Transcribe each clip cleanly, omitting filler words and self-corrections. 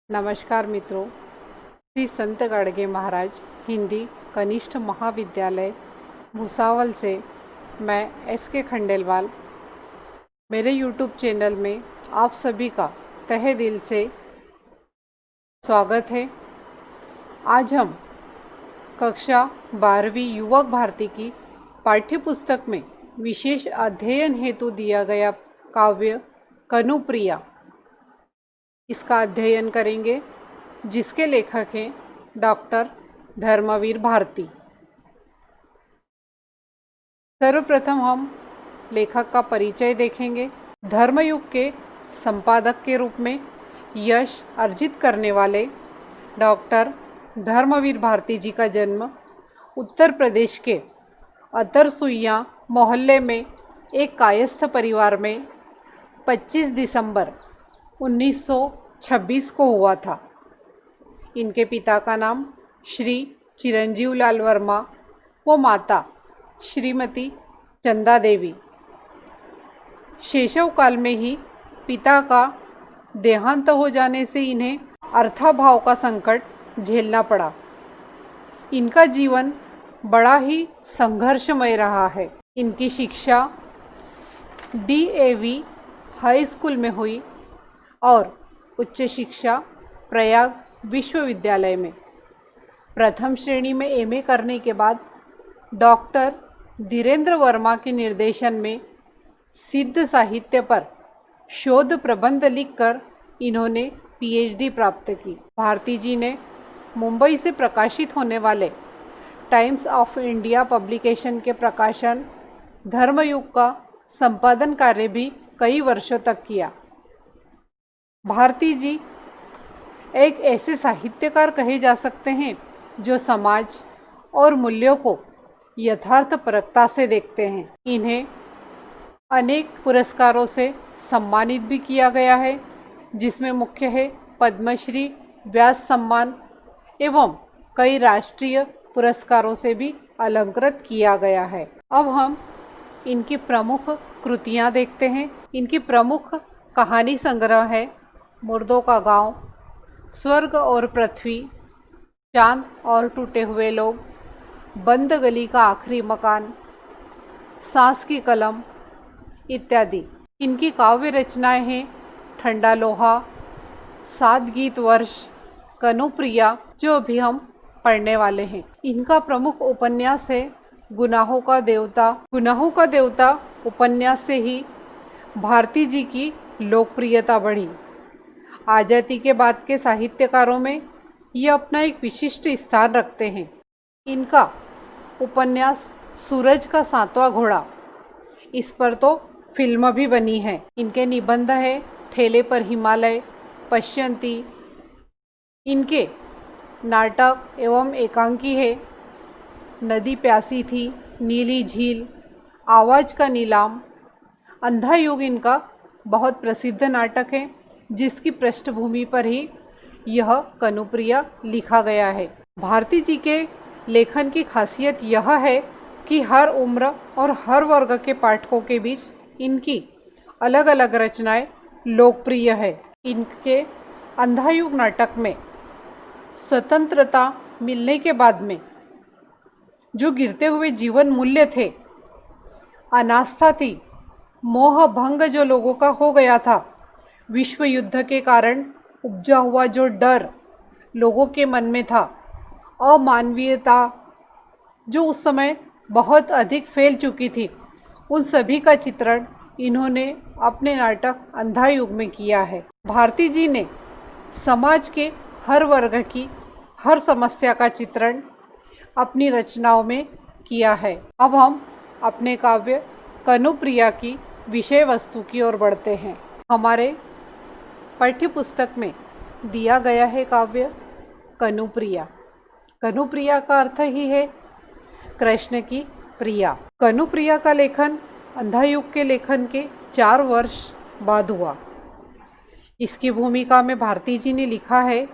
नमस्कार मित्रों, श्री संत गाडगे महाराज हिंदी कनिष्ठ महाविद्यालय भुसावल से मैं एस.के. खंडेलवाल मेरे YouTube चैनल में आप सभी का तहे दिल से स्वागत है। आज हम कक्षा 12वीं युवक भारती की पाठ्यपुस्तक में विशेष अध्ययन हेतु दिया गया काव्य कनुप्रिया इसका अध्ययन करेंगे, जिसके लेखक हैं डॉक्टर धर्मवीर भारती। सर्वप्रथम हम लेखक का परिचय देखेंगे। धर्मयुग के संपादक के रूप में यश अर्जित करने वाले डॉक्टर धर्मवीर भारती जी का जन्म उत्तर प्रदेश के अतरसुइया मोहल्ले में एक कायस्थ परिवार में 25 दिसंबर 1926 को हुआ था। इनके पिता का नाम श्री चिरंजीव लाल वर्मा व माता श्रीमती चंदा देवी। शैशव काल में ही पिता का देहांत हो जाने से इन्हें अर्थाभाव का संकट झेलना पड़ा। इनका जीवन बड़ा ही संघर्षमय रहा है। इनकी शिक्षा DAV हाई स्कूल में हुई और उच्च शिक्षा प्रयाग विश्वविद्यालय में। प्रथम श्रेणी में MA करने के बाद डॉक्टर धीरेन्द्र वर्मा के निर्देशन में सिद्ध साहित्य पर शोध प्रबंध लिखकर इन्होंने PhD प्राप्त की। भारती जी ने मुंबई से प्रकाशित होने वाले टाइम्स ऑफ इंडिया पब्लिकेशन के प्रकाशन धर्मयुग का संपादन कार्य भी कई वर्षों तक किया। भारती जी एक ऐसे साहित्यकार कहे जा सकते हैं जो समाज और मूल्यों को यथार्थपरकता से देखते हैं। इन्हें अनेक पुरस्कारों से सम्मानित भी किया गया है, जिसमें मुख्य है पद्मश्री, व्यास सम्मान एवं कई राष्ट्रीय पुरस्कारों से भी अलंकृत किया गया है। अब हम इनकी प्रमुख कृतियां देखते हैं। इनकी प्रमुख कहानी संग्रह है मुर्दों का गांव, स्वर्ग और पृथ्वी, चांद और टूटे हुए लोग, बंद गली का आखिरी मकान, सांस की कलम इत्यादि। इनकी काव्य रचनाएं हैं ठंडा लोहा, 7 गीत वर्ष, कनुप्रिया, जो अभी हम पढ़ने वाले हैं। इनका प्रमुख उपन्यास है गुनाहों का देवता। गुनाहों का देवता उपन्यास से ही भारती जी की लोकप्रियता बढ़ी। आज़ादी के बाद के साहित्यकारों में ये अपना एक विशिष्ट स्थान रखते हैं। इनका उपन्यास सूरज का 7वां घोड़ा, इस पर तो फिल्म भी बनी है। इनके निबंध है ठेले पर हिमालय, पश्यंती। इनके नाटक एवं एकांकी है नदी प्यासी थी, नीली झील, आवाज़ का नीलाम। अंधा युग इनका बहुत प्रसिद्ध नाटक है, जिसकी पृष्ठभूमि पर ही यह कनुप्रिया लिखा गया है। भारती जी के लेखन की खासियत यह है कि हर उम्र और हर वर्ग के पाठकों के बीच इनकी अलग अलग रचनाएं लोकप्रिय है। इनके अंधा युग नाटक में स्वतंत्रता मिलने के बाद में जो गिरते हुए जीवन मूल्य थे, अनास्था थी, मोह भंग जो लोगों का हो गया था, विश्व युद्ध के कारण उपजा हुआ जो डर लोगों के मन में था, अमानवीयता जो उस समय बहुत अधिक फैल चुकी थी, उन सभी का चित्रण इन्होंने अपने नाटक अंधा युग में किया है। भारती जी ने समाज के हर वर्ग की हर समस्या का चित्रण अपनी रचनाओं में किया है। अब हम अपने काव्य कनुप्रिया की विषय वस्तु की ओर बढ़ते हैं। हमारे पाठ्यपुस्तक में दिया गया है काव्य कनुप्रिया। कनुप्रिया का अर्थ ही है कृष्ण की प्रिया। कनुप्रिया का लेखन अंधा युग के लेखन के 4 वर्ष बाद हुआ। इसकी भूमिका में भारती जी ने लिखा है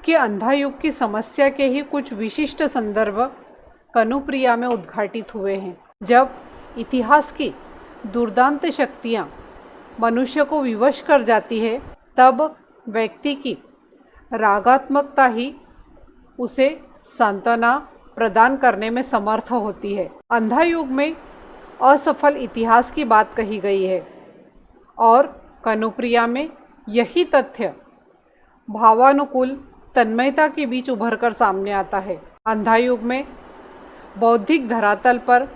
कि अंधा युग की समस्या के ही कुछ विशिष्ट संदर्भ कनुप्रिया में उद्घाटित हुए हैं। जब इतिहास की दुर्दांत शक्तियाँ मनुष्य को विवश कर जाती है, तब व्यक्ति की रागात्मकता ही उसे सांत्वना प्रदान करने में समर्थ होती है। अंधा युग में असफल इतिहास की बात कही गई है और कनुप्रिया में यही तथ्य भावानुकूल तन्मयता के बीच उभरकर सामने आता है। अंधा युग में बौद्धिक धरातल पर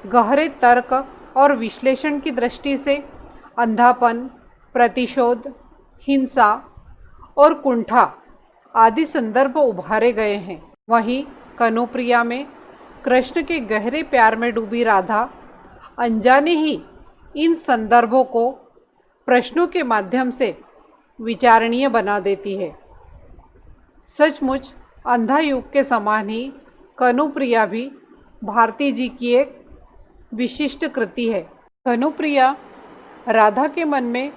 गहरे तर्क और विश्लेषण की दृष्टि से अंधापन, प्रतिशोध, हिंसा और कुंठा आदि संदर्भ उभारे गए हैं। वहीं कनुप्रिया में कृष्ण के गहरे प्यार में डूबी राधा अनजाने ही इन संदर्भों को प्रश्नों के माध्यम से विचारणीय बना देती है। सचमुच अंधा युग के समान ही कनुप्रिया भी भारती जी की एक विशिष्ट कृति है। कनुप्रिया राधा के मन में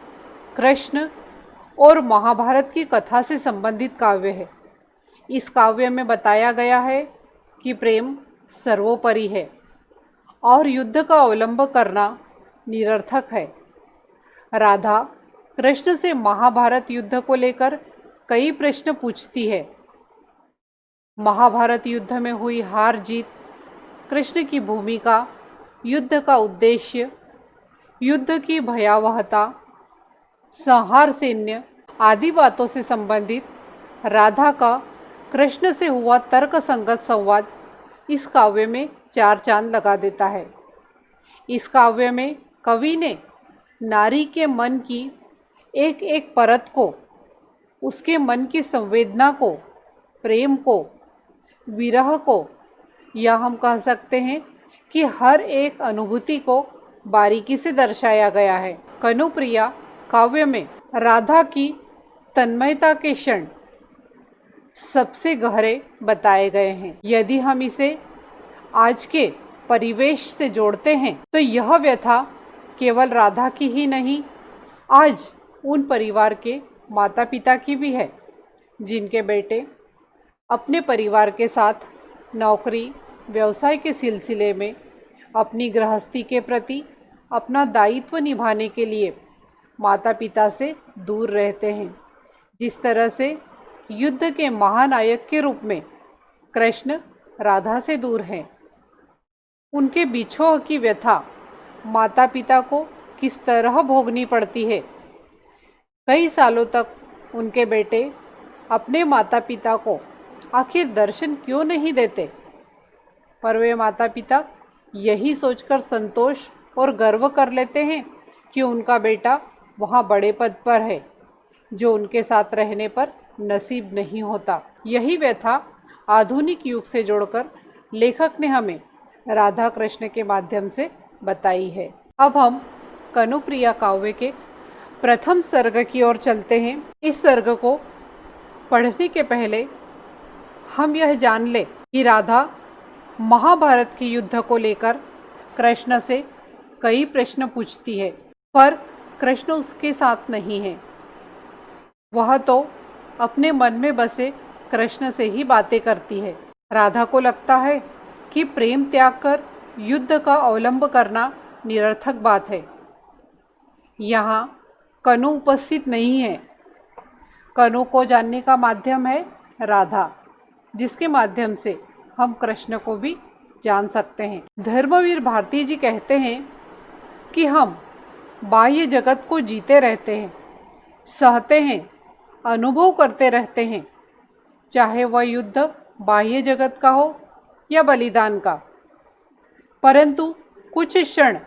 कृष्ण और महाभारत की कथा से संबंधित काव्य है। इस काव्य में बताया गया है कि प्रेम सर्वोपरि है और युद्ध का अवलंब करना निरर्थक है। राधा कृष्ण से महाभारत युद्ध को लेकर कई प्रश्न पूछती है। महाभारत युद्ध में हुई हार जीत, कृष्ण की भूमिका, युद्ध का उद्देश्य, युद्ध की भयावहता, संहार सैन्य आदि बातों से संबंधित राधा का कृष्ण से हुआ तर्कसंगत संवाद इस काव्य में चार चांद लगा देता है। इस काव्य में कवि ने नारी के मन की एक एक परत को, उसके मन की संवेदना को, प्रेम को, विरह को, या हम कह सकते हैं कि हर एक अनुभूति को बारीकी से दर्शाया गया है। कनुप्रिया काव्य में राधा की तन्मयता के क्षण सबसे गहरे बताए गए हैं। यदि हम इसे आज के परिवेश से जोड़ते हैं तो यह व्यथा केवल राधा की ही नहीं, आज उन परिवार के माता पिता की भी है जिनके बेटे अपने परिवार के साथ नौकरी व्यवसाय के सिलसिले में अपनी गृहस्थी के प्रति अपना दायित्व निभाने के लिए माता पिता से दूर रहते हैं। जिस तरह से युद्ध के महानायक के रूप में कृष्ण राधा से दूर हैं, उनके बिछोह की व्यथा माता पिता को किस तरह भोगनी पड़ती है। कई सालों तक उनके बेटे अपने माता पिता को आखिर दर्शन क्यों नहीं देते, पर वे माता पिता यही सोचकर संतोष और गर्व कर लेते हैं कि उनका बेटा वहाँ बड़े पद पर है, जो उनके साथ रहने पर नसीब नहीं होता। यही व्यथा आधुनिक युग से जोड़कर लेखक ने हमें राधा कृष्ण के माध्यम से बताई है। अब हम कनुप्रिया काव्य के प्रथम सर्ग की ओर चलते हैं। इस सर्ग को पढ़ने के पहले हम यह जान ले कि राधा महाभारत के युद्ध को लेकर कृष्ण से कई प्रश्न पूछती है, पर कृष्ण उसके साथ नहीं है। वह तो अपने मन में बसे कृष्ण से ही बातें करती है। राधा को लगता है कि प्रेम त्याग कर युद्ध का अवलंब करना निरर्थक बात है। यहाँ कनु उपस्थित नहीं है। कनु को जानने का माध्यम है राधा, जिसके माध्यम से हम कृष्ण को भी जान सकते हैं। धर्मवीर भारती जी कहते हैं कि हम बाह्य जगत को जीते रहते हैं, सहते हैं, अनुभव करते रहते हैं, चाहे वह युद्ध बाह्य जगत का हो या बलिदान का। परंतु कुछ क्षण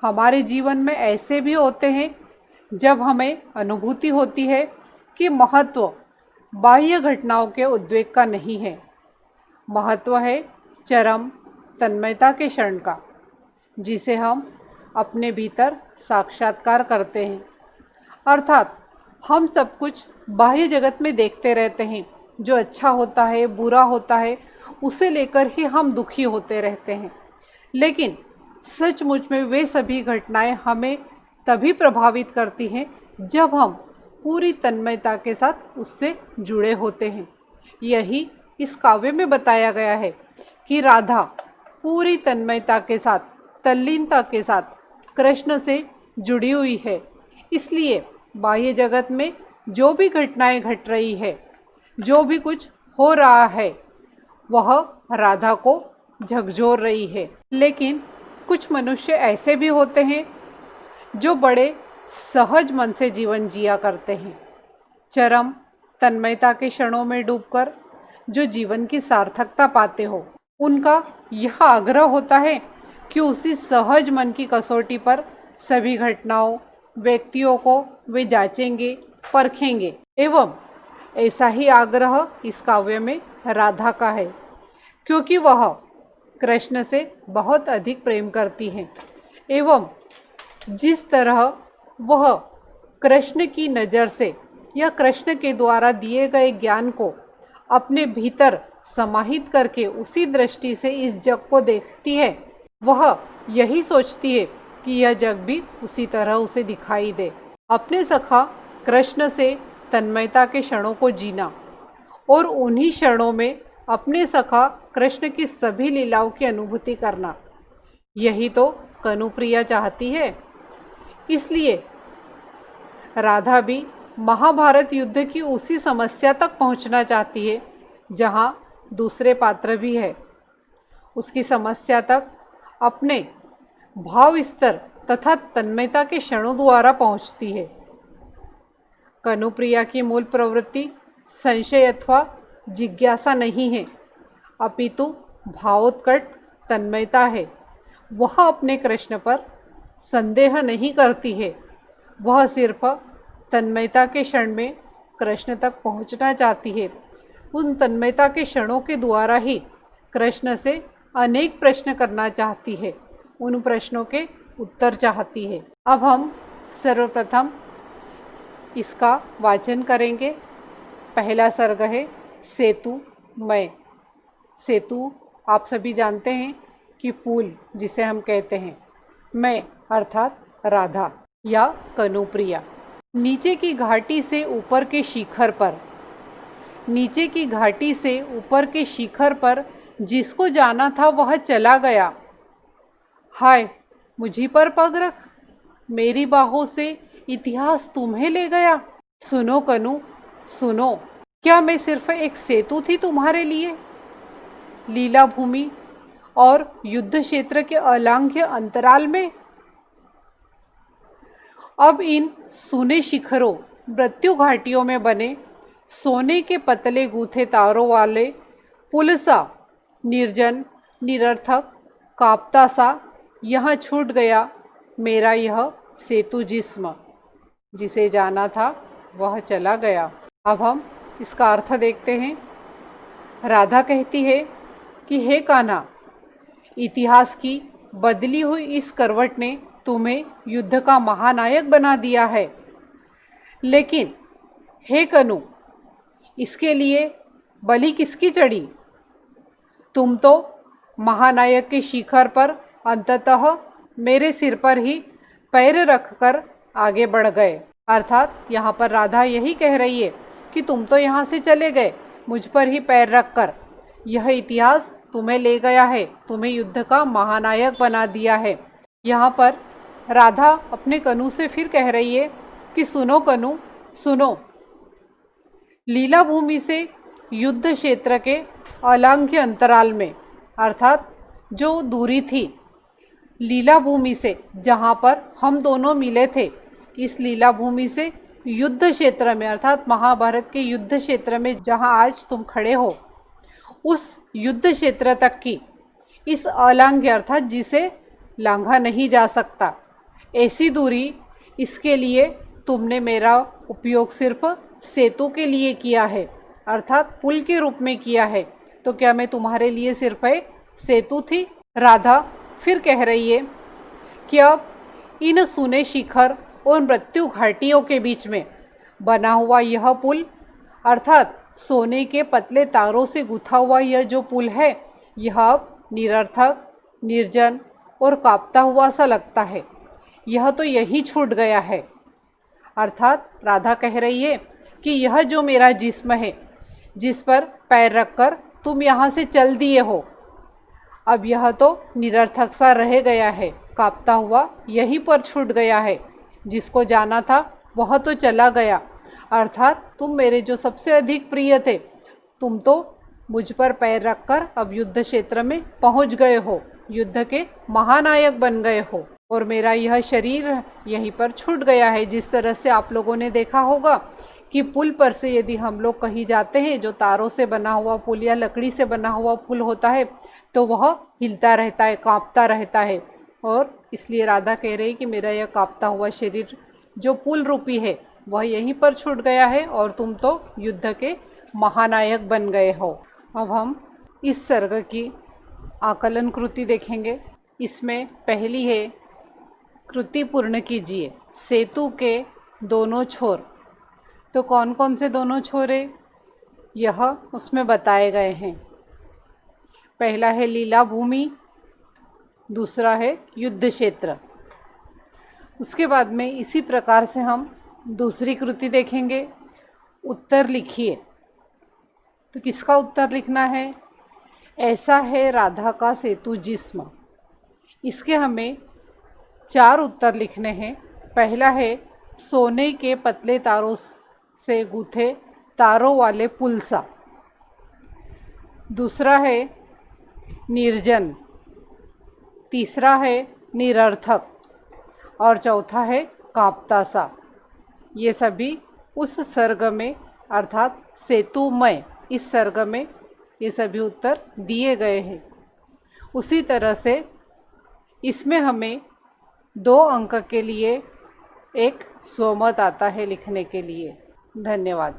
हमारे जीवन में ऐसे भी होते हैं जब हमें अनुभूति होती है कि महत्व बाह्य घटनाओं के उद्वेग का नहीं है, महत्व है चरम तन्मयता के क्षण का, जिसे हम अपने भीतर साक्षात्कार करते हैं। अर्थात हम सब कुछ बाह्य जगत में देखते रहते हैं, जो अच्छा होता है, बुरा होता है, उसे लेकर ही हम दुखी होते रहते हैं। लेकिन सचमुच में वे सभी घटनाएं हमें तभी प्रभावित करती हैं जब हम पूरी तन्मयता के साथ उससे जुड़े होते हैं। यही इस काव्य में बताया गया है कि राधा पूरी तन्मयता के साथ, तल्लीनता के साथ कृष्ण से जुड़ी हुई है। इसलिए बाह्य जगत में जो भी घटनाएं घट रही है, जो भी कुछ हो रहा है वह राधा को झकझोर रही है। लेकिन कुछ मनुष्य ऐसे भी होते हैं जो बड़े सहज मन से जीवन जिया करते हैं। चरम तन्मयता के क्षणों में डूबकर जो जीवन की सार्थकता पाते हो, उनका यह आग्रह होता है कि उसी सहज मन की कसौटी पर सभी घटनाओं, व्यक्तियों को वे जांचेंगे, परखेंगे। एवं ऐसा ही आग्रह इस काव्य में राधा का है, क्योंकि वह कृष्ण से बहुत अधिक प्रेम करती हैं एवं जिस तरह वह कृष्ण की नज़र से या कृष्ण के द्वारा दिए गए ज्ञान को अपने भीतर समाहित करके उसी दृष्टि से इस जग को देखती है, वह यही सोचती है कि यह जग भी उसी तरह उसे दिखाई दे। अपने सखा कृष्ण से तन्मयता के क्षणों को जीना और उन्हीं क्षणों में अपने सखा कृष्ण की सभी लीलाओं की अनुभूति करना, यही तो कनुप्रिया चाहती है। इसलिए राधा भी महाभारत युद्ध की उसी समस्या तक पहुंचना चाहती है जहां दूसरे पात्र भी है। उसकी समस्या तक अपने भाव स्तर तथा तन्मयता के क्षणों द्वारा पहुंचती है। कनुप्रिया की मूल प्रवृत्ति संशय अथवा जिज्ञासा नहीं है, अपितु भावोत्कट तन्मयता है। वह अपने कृष्ण पर संदेह नहीं करती है, वह सिर्फ तन्मयता के क्षण में कृष्ण तक पहुंचना चाहती है। उन तन्मयता के क्षणों के द्वारा ही कृष्ण से अनेक प्रश्न करना चाहती है, उन प्रश्नों के उत्तर चाहती है। अब हम सर्वप्रथम इसका वाचन करेंगे। पहला सर्ग है सेतु मैं। सेतु आप सभी जानते हैं कि पुल जिसे हम कहते हैं, मैं अर्थात राधा या कनुप्रिया। नीचे की घाटी से ऊपर के शिखर पर, नीचे की घाटी से ऊपर के शिखर पर जिसको जाना था वह चला गया। हाय मुझी पर पग रख, मेरी बाहों से इतिहास तुम्हें ले गया। सुनो कनु सुनो, क्या मैं सिर्फ एक सेतु थी तुम्हारे लिए? लीला भूमि और युद्ध क्षेत्र के अलांघ्य अंतराल में अब इन सुने शिखरों मृत्यु घाटियों में बने सोने के पतले गूथे तारों वाले पुल सा निर्जन निरर्थक कांपता सा यहाँ छूट गया मेरा यह सेतु जिस्म। जिसे जाना था वह चला गया। अब हम इसका अर्थ देखते हैं। राधा कहती है कि हे कान्हा, इतिहास की बदली हुई इस करवट ने तुम्हें युद्ध का महानायक बना दिया है, लेकिन हे कनु, इसके लिए बलि किसकी चढ़ी? तुम तो महानायक के शिखर पर अंततः मेरे सिर पर ही पैर रखकर आगे बढ़ गए। अर्थात यहाँ पर राधा यही कह रही है कि तुम तो यहाँ से चले गए, मुझ पर ही पैर रखकर। यह इतिहास तुम्हें ले गया है, तुम्हें युद्ध का महानायक बना दिया है। यहाँ पर राधा अपने कनु से फिर कह रही है कि सुनो कनु सुनो, लीला भूमि से युद्ध क्षेत्र के अलांघ्य अंतराल में, अर्थात जो दूरी थी लीला भूमि से जहाँ पर हम दोनों मिले थे, इस लीला भूमि से युद्ध क्षेत्र में अर्थात महाभारत के युद्ध क्षेत्र में जहाँ आज तुम खड़े हो, उस युद्ध क्षेत्र तक की इस अलांघ्य अर्थात जिसे लांघा नहीं जा सकता, ऐसी दूरी, इसके लिए तुमने मेरा उपयोग सिर्फ सेतु के लिए किया है, अर्थात पुल के रूप में किया है। तो क्या मैं तुम्हारे लिए सिर्फ एक सेतु थी? राधा फिर कह रही है कि अब इन सुने शिखर और मृत्यु घाटियों के बीच में बना हुआ यह पुल, अर्थात सोने के पतले तारों से गुथा हुआ यह जो पुल है, यह अब निरर्थक, निर्जन और कांपता हुआ सा लगता है। यह तो यही छूट गया है। अर्थात राधा कह रही है कि यह जो मेरा जिस्म है, जिस पर पैर रखकर तुम यहाँ से चल दिए हो, अब यह तो निरर्थक सा रह गया है, कांपता हुआ यहीं पर छूट गया है। जिसको जाना था वह तो चला गया, अर्थात तुम मेरे जो सबसे अधिक प्रिय थे, तुम तो मुझ पर पैर रखकर अब युद्ध क्षेत्र में पहुंच गए हो, युद्ध के महानायक बन गए हो और मेरा यह शरीर यहीं पर छूट गया है। जिस तरह से आप लोगों ने देखा होगा कि पुल पर से यदि हम लोग कहीं जाते हैं, जो तारों से बना हुआ पुल या लकड़ी से बना हुआ पुल होता है, तो वह हिलता रहता है, कांपता रहता है। और इसलिए राधा कह रही कि मेरा यह कांपता हुआ शरीर जो पुल रूपी है वह यहीं पर छूट गया है और तुम तो युद्ध के महानायक बन गए हो। अब हम इस सर्ग की आकलन कृति देखेंगे। इसमें पहली है कृति पूर्ण कीजिए, सेतु के दोनों छोर। तो कौन कौन से दोनों छोर है यह उसमें बताए गए हैं। पहला है लीला भूमि, दूसरा है युद्ध क्षेत्र। उसके बाद में इसी प्रकार से हम दूसरी कृति देखेंगे, उत्तर लिखिए। तो किसका उत्तर लिखना है? ऐसा है राधा का सेतु जिस्म। इसके हमें 4 उत्तर लिखने हैं। पहला है सोने के पतले तारों से गूथे तारों वाले पुल सा। दूसरा है निर्जन। तीसरा है निरर्थक और चौथा है कांपता सा। ये सभी उस सर्ग में अर्थात सेतुमय इस सर्ग में ये सभी उत्तर दिए गए हैं। उसी तरह से इसमें हमें 2 अंक के लिए एक स्वमत आता है लिखने के लिए। धन्यवाद।